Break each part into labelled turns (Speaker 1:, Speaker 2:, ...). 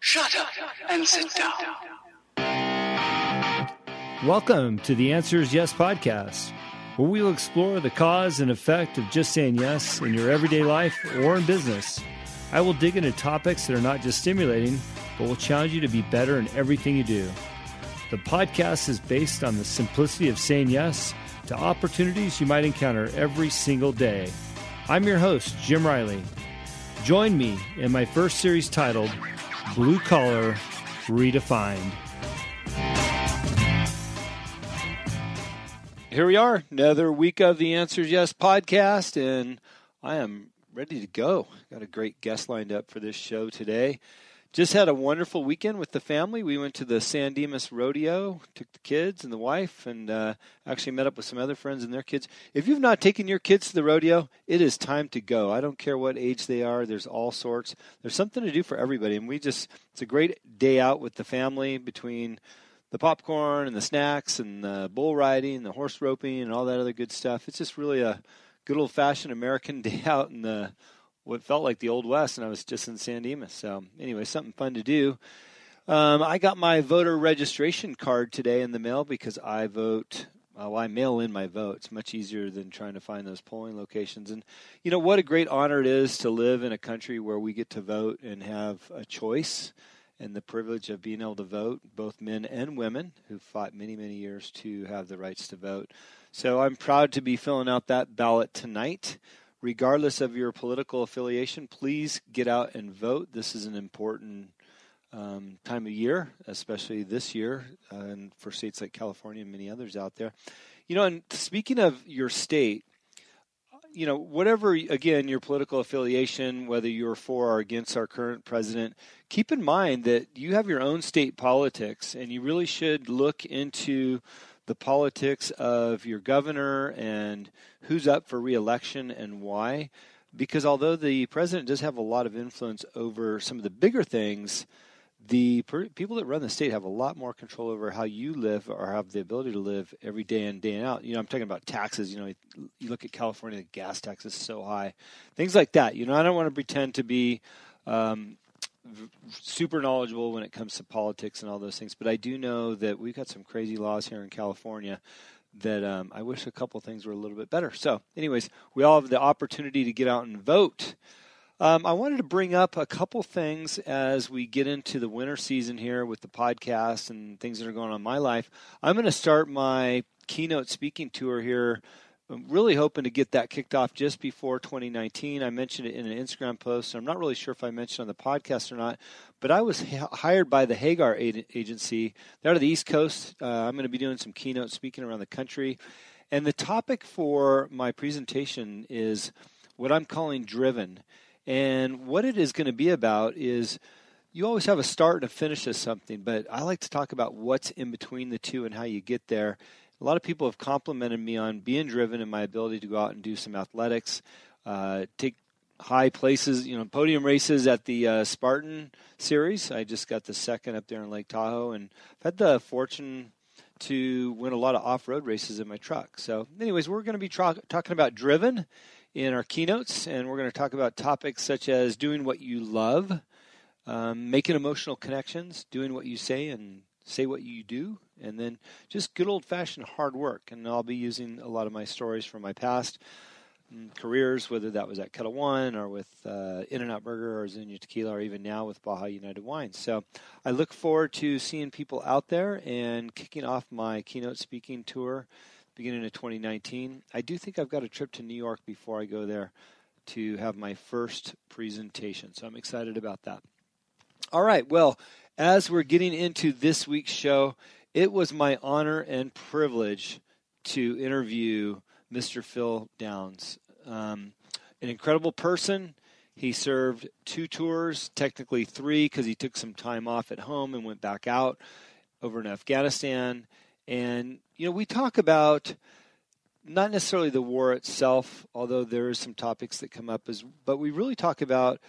Speaker 1: Shut up and sit down.
Speaker 2: Welcome to the Answers Yes podcast, where we will explore the cause and effect of just saying yes in your everyday life or in business. I will dig into topics that are not just stimulating, but will challenge you to be better in everything you do. The podcast is based on the simplicity of saying yes to opportunities you might encounter every single day. I'm your host, Jim Riley. Join me in my first series titled Blue Collar Redefined. Here we are, another week of the Answers Yes podcast, and I am ready to go. Got a great guest lined up for this show today. Just had a wonderful weekend with the family. We went to the San Dimas Rodeo, took the kids and the wife, and actually met up with some other friends and their kids. If you've not taken your kids to the rodeo, it is time to go. I don't care what age they are. There's all sorts. There's something to do for everybody. And it's a great day out with the family between the popcorn and the snacks and the bull riding, the horse roping, and all that other good stuff. It's just really a good old-fashioned American day out in what felt like the Old West, and I was just in San Dimas. So anyway, something fun to do. I got my voter registration card today in the mail because I vote. I mail in my vote. It's much easier than trying to find those polling locations. And you know what a great honor it is to live in a country where we get to vote and have a choice and the privilege of being able to vote, both men and women who fought many, many years to have the rights to vote. So I'm proud to be filling out that ballot tonight. Regardless of your political affiliation, please get out and vote. This is an important time of year, especially this year, and for states like California and many others out there. You know, and speaking of your state, you know, whatever, again, your political affiliation, whether you're for or against our current president, keep in mind that you have your own state politics, and you really should look into the politics of your governor and who's up for re-election and why. Because although the president does have a lot of influence over some of the bigger things, the people that run the state have a lot more control over how you live or have the ability to live every day in, day out. You know, I'm talking about taxes. You know, you look at California, the gas tax is so high. Things like that. You know, I don't want to pretend to be super knowledgeable when it comes to politics and all those things, but I do know that we've got some crazy laws here in California that I wish a couple things were a little bit better. So anyways, we all have the opportunity to get out and vote. I wanted to bring up a couple things as we get into the winter season here with the podcast and things that are going on in my life. I'm going to start my keynote speaking tour here. I'm really hoping to get that kicked off just before 2019. I mentioned it in an Instagram post. I'm not really sure if I mentioned on the podcast or not, but I was hired by the Hagar Agency. They're out of the East Coast. I'm going to be doing some keynote speaking around the country. And the topic for my presentation is what I'm calling driven. And what it is going to be about is you always have a start and a finish of something, but I like to talk about what's in between the two and how you get there. A lot of people have complimented me on being driven and my ability to go out and do some athletics, take high places, you know, podium races at the Spartan Series. I just got the second up there in Lake Tahoe, and I've had the fortune to win a lot of off-road races in my truck. So anyways, we're going to be talking about driven in our keynotes, and we're going to talk about topics such as doing what you love, making emotional connections, doing what you say and say what you do, and then just good old-fashioned hard work. And I'll be using a lot of my stories from my past careers, whether that was at Kettle One or with In-N-Out Burger or Zuña Tequila or even now with Baja United Wines. So I look forward to seeing people out there and kicking off my keynote speaking tour beginning of 2019. I do think I've got a trip to New York before I go there to have my first presentation. So I'm excited about that. All right, well, as we're getting into this week's show, it was my honor and privilege to interview Mr. Phil Downs, an incredible person. He served 2 tours, technically 3, because he took some time off at home and went back out over in Afghanistan. And, you know, we talk about not necessarily the war itself, although there are some topics that come up, but we really talk about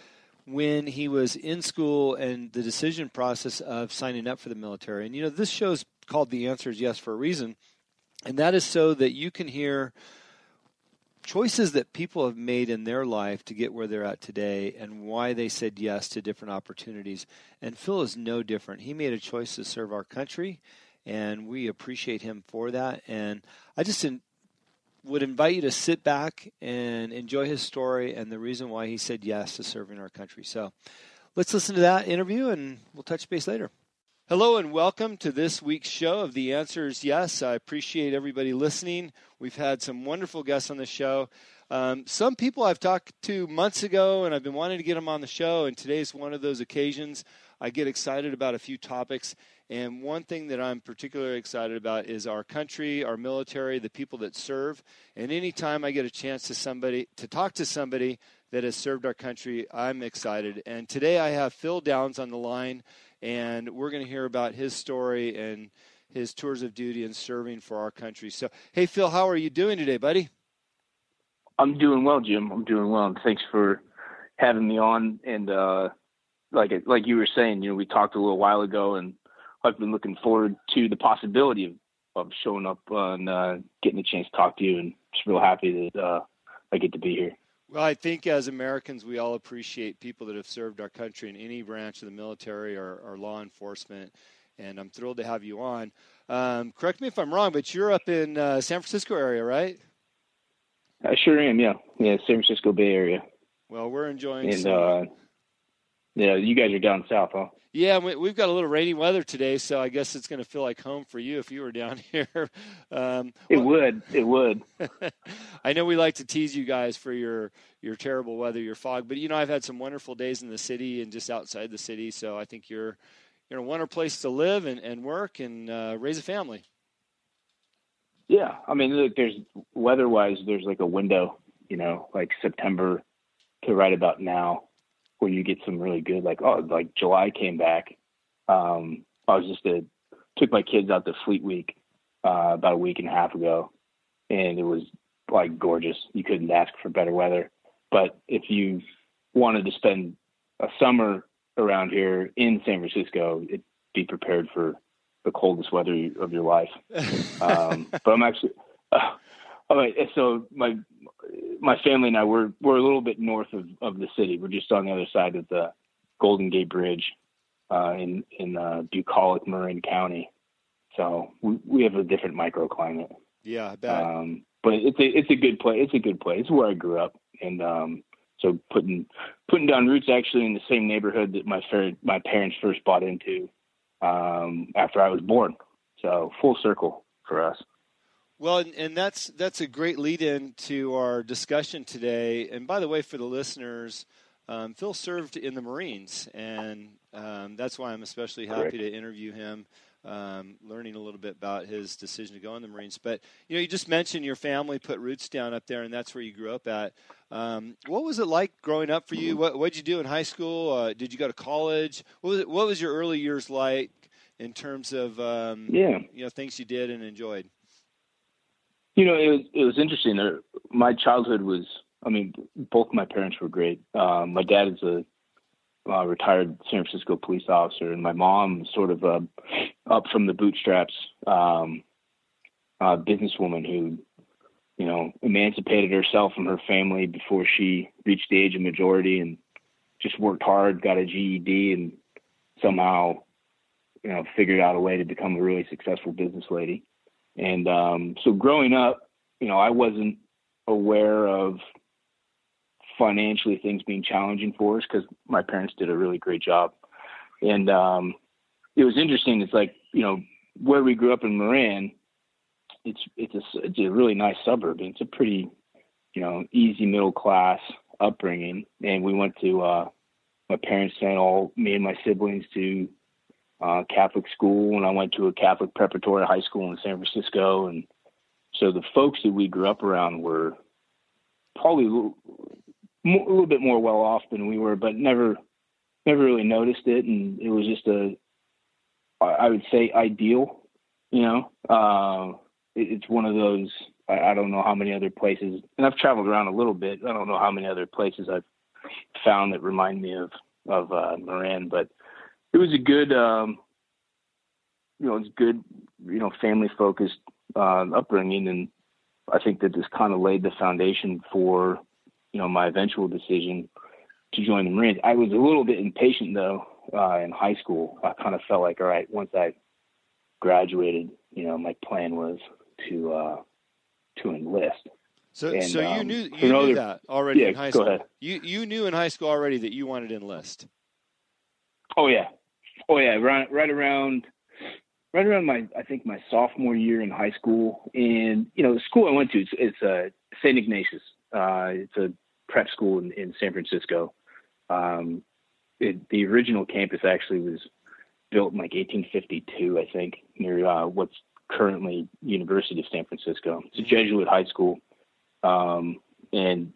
Speaker 2: when he was in school and the decision process of signing up for the military. And, you know, this show's called The Answers Yes for a reason, and that is so that you can hear choices that people have made in their life to get where they're at today and why they said yes to different opportunities. And Phil is no different. He made a choice to serve our country, and we appreciate him for that. And I just would invite you to sit back and enjoy his story and the reason why he said yes to serving our country. So let's listen to that interview, and we'll touch base later. Hello and welcome to this week's show of The Answer is Yes. I appreciate everybody listening. We've had some wonderful guests on the show. Some people I've talked to months ago, and I've been wanting to get them on the show, and today's one of those occasions. I get excited about a few topics, and one thing that I'm particularly excited about is our country, our military, the people that serve. And anytime I get a chance to talk to somebody that has served our country, I'm excited. And today I have Phil Downs on the line, and we're going to hear about his story and his tours of duty and serving for our country. So, hey, Phil, how are you doing today, buddy?
Speaker 3: I'm doing well, Jim. I'm doing well. And thanks for having me on. And like you were saying, we talked a little while ago, and I've been looking forward to the possibility of showing up and getting a chance to talk to you. And just real happy that I get to be here.
Speaker 2: Well, I think as Americans, we all appreciate people that have served our country in any branch of the military or law enforcement, and I'm thrilled to have you on. Correct me if I'm wrong, but you're up in San Francisco area, right?
Speaker 3: I sure am, yeah. Yeah, San Francisco Bay Area.
Speaker 2: Well, we're enjoying
Speaker 3: yeah, you guys are down south, huh?
Speaker 2: Yeah, we've got a little rainy weather today, so I guess it's going to feel like home for you if you were down here.
Speaker 3: It would.
Speaker 2: I know we like to tease you guys for your terrible weather, your fog, but I've had some wonderful days in the city and just outside the city, so I think you're a wonderful place to live and work and raise a family.
Speaker 3: Yeah, I mean, look, there's weather-wise, there's like a window, like September to right about now, where you get some really good, like July came back. Took my kids out to Fleet Week about a week and a half ago, and it was like gorgeous. You couldn't ask for better weather. But if you wanted to spend a summer around here in San Francisco, be prepared for the coldest weather of your life. But I'm actually, all right. So my family and I, we're a little bit north of the city. We're just on the other side of the Golden Gate Bridge in bucolic Marin County. So we have a different microclimate.
Speaker 2: Yeah, I bet.
Speaker 3: But it's a good place. It's a good place. It's where I grew up, and so putting down roots actually in the same neighborhood that my parents first bought into after I was born. So full circle for us.
Speaker 2: Well, and that's a great lead-in to our discussion today. And by the way, for the listeners, Phil served in the Marines, and that's why I'm especially happy to interview him, learning a little bit about his decision to go in the Marines. But, you just mentioned your family put roots down up there, and that's where you grew up at. What was it like growing up for you? What did you do in high school? Did you go to college? What was your early years like in terms of things you did and enjoyed?
Speaker 3: It was interesting. My childhood was, both my parents were great. My dad is a retired San Francisco police officer, and my mom sort of up from the bootstraps businesswoman who, emancipated herself from her family before she reached the age of majority and just worked hard, got a GED, and somehow, figured out a way to become a really successful business lady. And so growing up, I wasn't aware of financially things being challenging for us because my parents did a really great job. And it was interesting. It's like, where we grew up in Marin, it's a really nice suburb. It's a pretty, easy middle class upbringing. And we went to, my parents sent me and my siblings to Catholic school, and I went to a Catholic preparatory high school in San Francisco. And so the folks that we grew up around were probably a little bit more well off than we were, but never really noticed it. And it was just I would say ideal, it's one of those, I don't know how many other places, and I've traveled around a little bit. I don't know how many other places I've found that remind me of Marin, but it was a good, it's good, family focused upbringing. And I think that this kind of laid the foundation for, my eventual decision to join the Marines. I was a little bit impatient though, in high school. I kind of felt like, all right, once I graduated, my plan was to enlist.
Speaker 2: So
Speaker 3: And,
Speaker 2: you knew that already in high school.
Speaker 3: Go ahead.
Speaker 2: You knew in high school already that you wanted to enlist.
Speaker 3: Oh yeah. Right around my sophomore year in high school. And the school I went to, it's St. Ignatius. It's a prep school in San Francisco. The original campus actually was built in like 1852, I think, near what's currently University of San Francisco. It's a Jesuit high school. And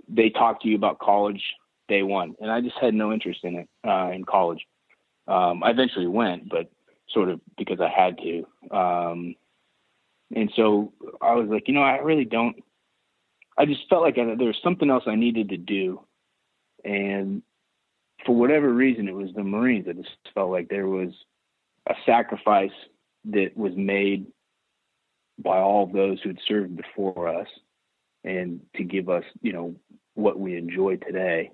Speaker 3: they talk to you about college day one, and I just had no interest in it, in college. I eventually went, but sort of because I had to. And so I was like, I just felt like there was something else I needed to do. And for whatever reason, it was the Marines. I just felt like there was a sacrifice that was made by all of those who had served before us, and to give us, what we enjoy today.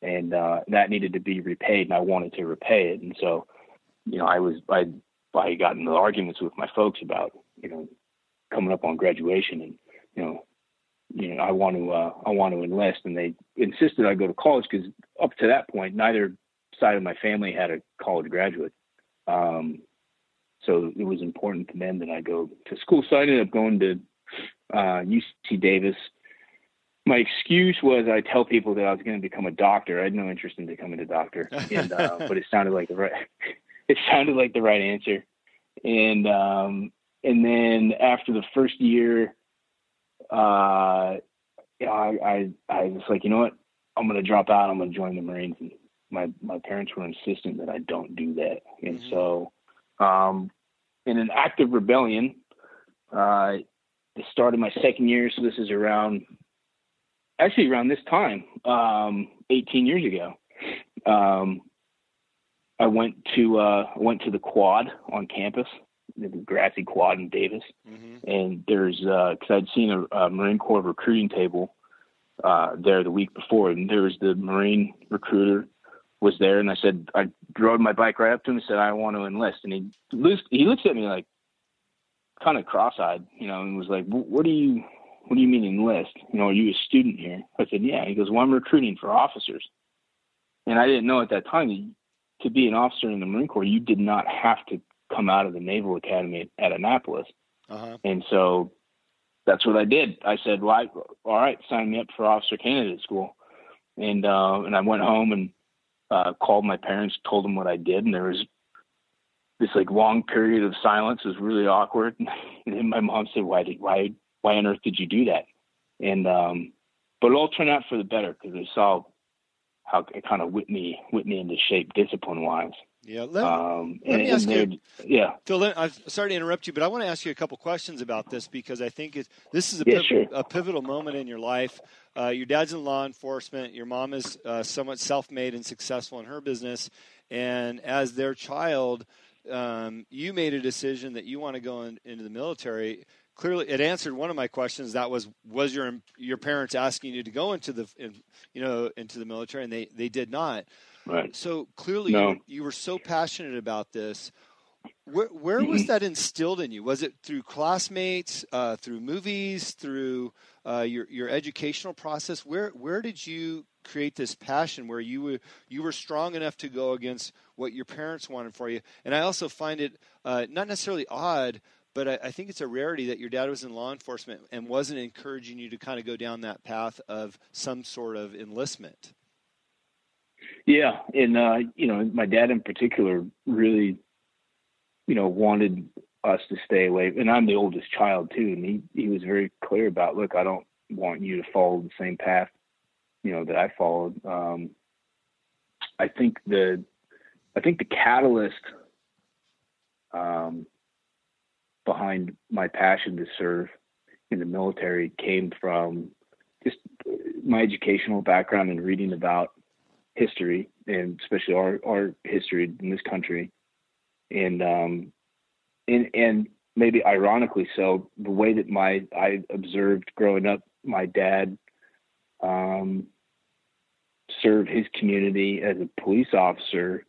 Speaker 3: And that needed to be repaid, and I wanted to repay it. And so, I got into arguments with my folks about, coming up on graduation, and, I want to enlist, and they insisted I go to college because up to that point, neither side of my family had a college graduate. So it was important to them that I go to school. So I ended up going to UC Davis. My excuse was I tell people that I was going to become a doctor. I had no interest in becoming a doctor, and but it sounded like the right answer. And then after the first year, I was like, you know what, I'm going to drop out. I'm going to join the Marines. And my parents were insistent that I don't do that. And so, in an act of rebellion, it started my second year. So this is around this time, 18 years ago. I went to the quad on campus, the grassy quad in Davis. And there's, cause I'd seen a Marine Corps recruiting table, there the week before, and there was the Marine recruiter was there. And I rode my bike right up to him and said, I want to enlist. And he looks at me like kind of cross-eyed, and was like, what do you mean enlist? Are you a student here? I said, yeah. He goes, well, I'm recruiting for officers. And I didn't know at that time that to be an officer in the Marine Corps, you did not have to come out of the Naval Academy at Annapolis. And so that's what I did. I said, well, all right, sign me up for officer candidate school. And I went home and called my parents, told them what I did. And there was this like long period of silence. It was really awkward. And then my mom said, why on earth did you do that? And, but it all turned out for the better, because I saw how it kind of whipped me into shape discipline wise.
Speaker 2: Yeah. Let me ask you.
Speaker 3: Yeah.
Speaker 2: Phil, I'm sorry to interrupt you, but I want to ask you a couple questions about this, because I think this is a pivotal moment in your life. Your dad's in law enforcement. Your mom is somewhat self-made and successful in her business. And as their child, you made a decision that you want to go into the military. Clearly, it answered one of my questions. That was your parents asking you to go into the military, and they did not.
Speaker 3: Right.
Speaker 2: So clearly, you were so passionate about this. Where was that instilled in you? Was it through classmates, through movies, through your educational process? Where did you create this passion where you were strong enough to go against what your parents wanted for you? And I also find it not necessarily odd, but I think it's a rarity that your dad was in law enforcement and wasn't encouraging you to kind of go down that path of some sort of enlistment.
Speaker 3: Yeah. And, my dad in particular really, wanted us to stay away. And I'm the oldest child too. And he was very clear about, look, I don't want you to follow the same path, that I followed. I think the catalyst, behind my passion to serve in the military came from just my educational background and reading about history, and especially our history in this country. And maybe ironically so, the way that I observed growing up, my dad served his community as a police officer.